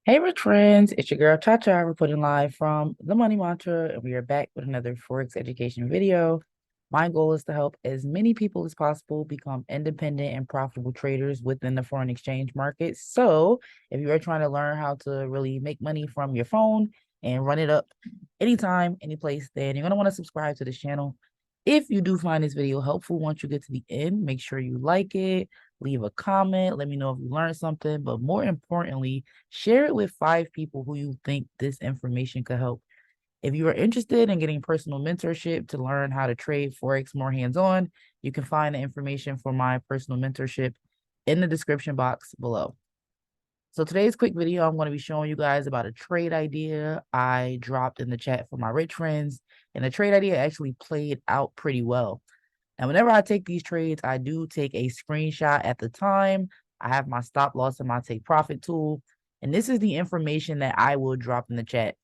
Hey, rich friends, it's your girl Chacha reporting live from the Money Mantra, and we are back with another Forex education video. My goal is to help as many people as possible become independent and profitable traders within the foreign exchange market. So, if you are trying to learn how to really make money from your phone and run it up anytime, any place, then you're going to want to subscribe to this channel. If you do find this video helpful once you get to the end, make sure you like it, leave a comment, let me know if you learned something, but more importantly, share it with 5 people who you think this information could help. If you are interested in getting personal mentorship to learn how to trade Forex more hands-on, you can find the information for my personal mentorship in the description box below. So today's quick video, I'm going to be showing you guys about a trade idea I dropped in the chat for my rich friends, and the trade idea actually played out pretty well. And whenever I take these trades, I do take a screenshot at the time. I have my stop loss and my take profit tool. And this is the information that I will drop in the chat.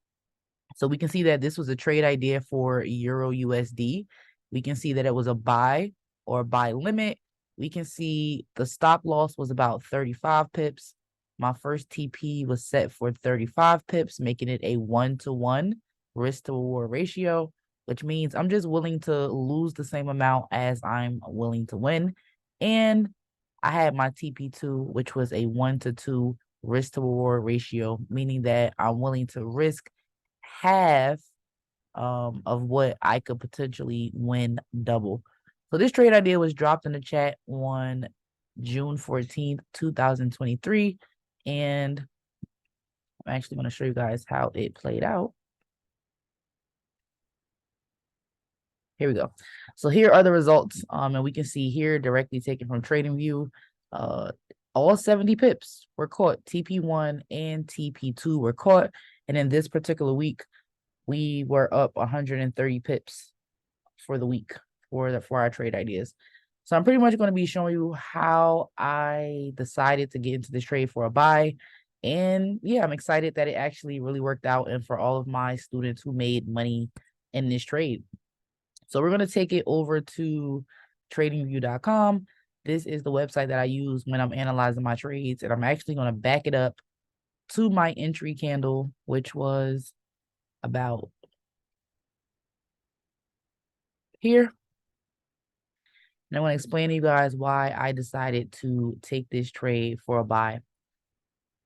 So we can see that this was a trade idea for Euro USD. We can see that it was a buy or buy limit. We can see the stop loss was about 35 pips. My first TP was set for 35 pips, making it a 1-to-1 risk to reward ratio, which means I'm just willing to lose the same amount as I'm willing to win. And I had my TP2, which was a 1-to-2 risk to reward ratio, meaning that I'm willing to risk half of what I could potentially win double. So this trade idea was dropped in the chat on June 14th, 2023. And I'm actually going to show you guys how it played out. Here we go. So here are the results. And we can see here directly taken from TradingView. All 70 pips were caught. TP1 and TP2 were caught. And in this particular week, we were up 130 pips for the week for our trade ideas. So I'm pretty much going to be showing you how I decided to get into this trade for a buy. And yeah, I'm excited that it actually really worked out, and for all of my students who made money in this trade. So we're going to take it over to tradingview.com. This is the website that I use when I'm analyzing my trades, and I'm actually going to back it up to my entry candle, which was about here. And I want to explain to you guys why I decided to take this trade for a buy.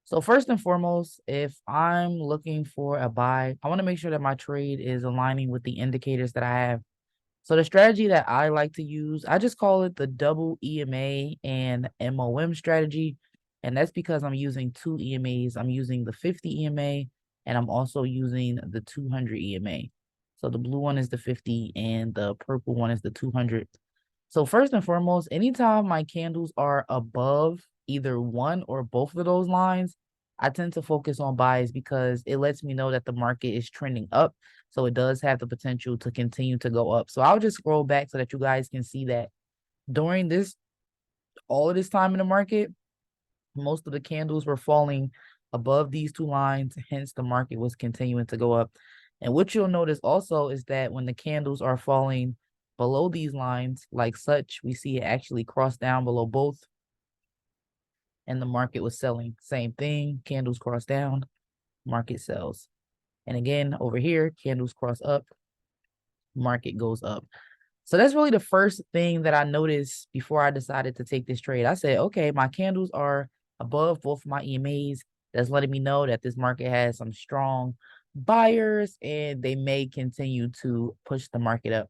So first and foremost, if I'm looking for a buy, I want to make sure that my trade is aligning with the indicators that I have. So the strategy that I like to use, I just call it the double EMA and MOM strategy. And that's because I'm using 2 EMAs. I'm using the 50 EMA, and I'm also using the 200 EMA. So the blue one is the 50 and the purple one is the 200. So first and foremost, anytime my candles are above either one or both of those lines, I tend to focus on buys because it lets me know that the market is trending up. So it does have the potential to continue to go up. So I'll just scroll back so that you guys can see that during all of this time in the market, most of the candles were falling above these 2 lines. Hence, the market was continuing to go up. And what you'll notice also is that when the candles are falling below these lines like such, we see it actually cross down below both, and the market was selling. Same thing, candles cross down, market sells. And again, over here, candles cross up, market goes up. So that's really the first thing that I noticed before I decided to take this trade. I said, okay, my candles are above both my EMAs. That's letting me know that this market has some strong buyers and they may continue to push the market up.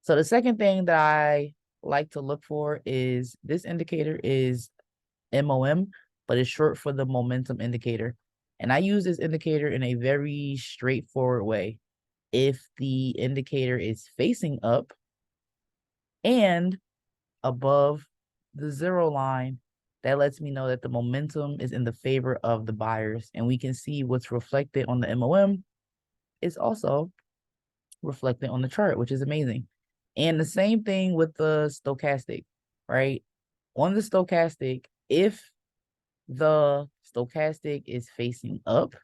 So the second thing that I like to look for is this indicator is MOM, but it's short for the momentum indicator. And I use this indicator in a very straightforward way. If the indicator is facing up and above the 0 line, that lets me know that the momentum is in the favor of the buyers. And we can see what's reflected on the MOM is also reflected on the chart, which is amazing. And the same thing with the stochastic, right? On the stochastic, if the stochastic is facing up,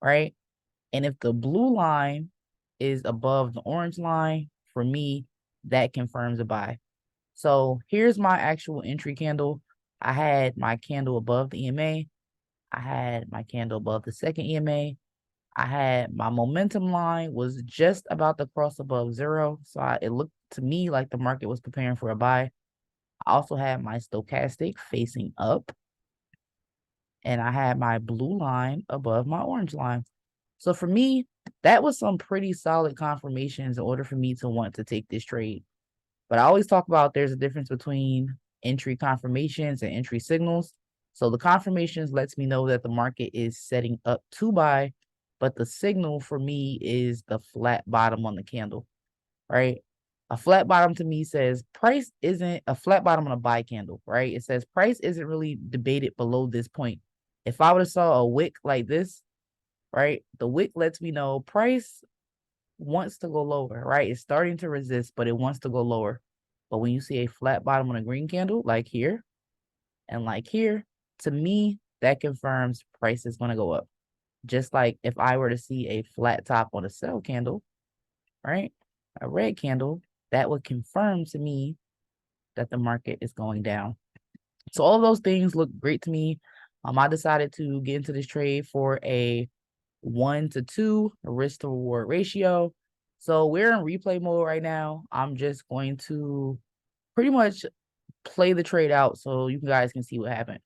right? And if the blue line is above the orange line, for me, that confirms a buy. So here's my actual entry candle. I had my candle above the EMA. I had my candle above the second EMA. I had my momentum line was just about to cross above 0. So it looked to me like the market was preparing for a buy. I also had my stochastic facing up. And I had my blue line above my orange line. So for me, that was some pretty solid confirmations in order for me to want to take this trade. But I always talk about there's a difference between entry confirmations and entry signals. So the confirmations lets me know that the market is setting up to buy, but the signal for me is the flat bottom on the candle, right? A flat bottom to me says price isn't a flat bottom on a buy candle, right? It says price isn't really debated below this point. If I would have saw a wick like this, right? The wick lets me know price wants to go lower, right? It's starting to resist, but it wants to go lower. But when you see a flat bottom on a green candle, like here and like here, to me, that confirms price is going to go up. Just like if I were to see a flat top on a sell candle, right? A red candle, that would confirm to me that the market is going down. So all of those things look great to me. I decided to get into this trade for a 1-to-2 risk to reward ratio. So we're in replay mode right now. I'm just going to pretty much play the trade out so you guys can see what happened.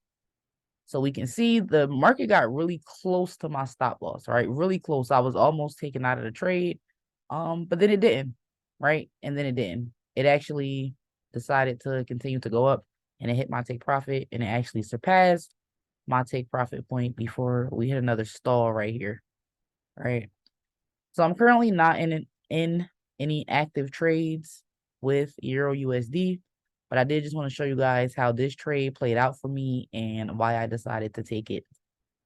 So we can see the market got really close to my stop loss, right? Really close. I was almost taken out of the trade. But then it didn't, right? And then it didn't. It actually decided to continue to go up, and it hit my take profit, and it actually surpassed my take profit point before we hit another stall right here, right? So I'm currently not in any active trades with Euro USD, but I did just want to show you guys how this trade played out for me and why I decided to take it.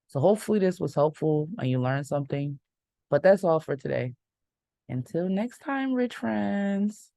So hopefully this was helpful and you learned something. But that's all for today. Until next time, rich friends.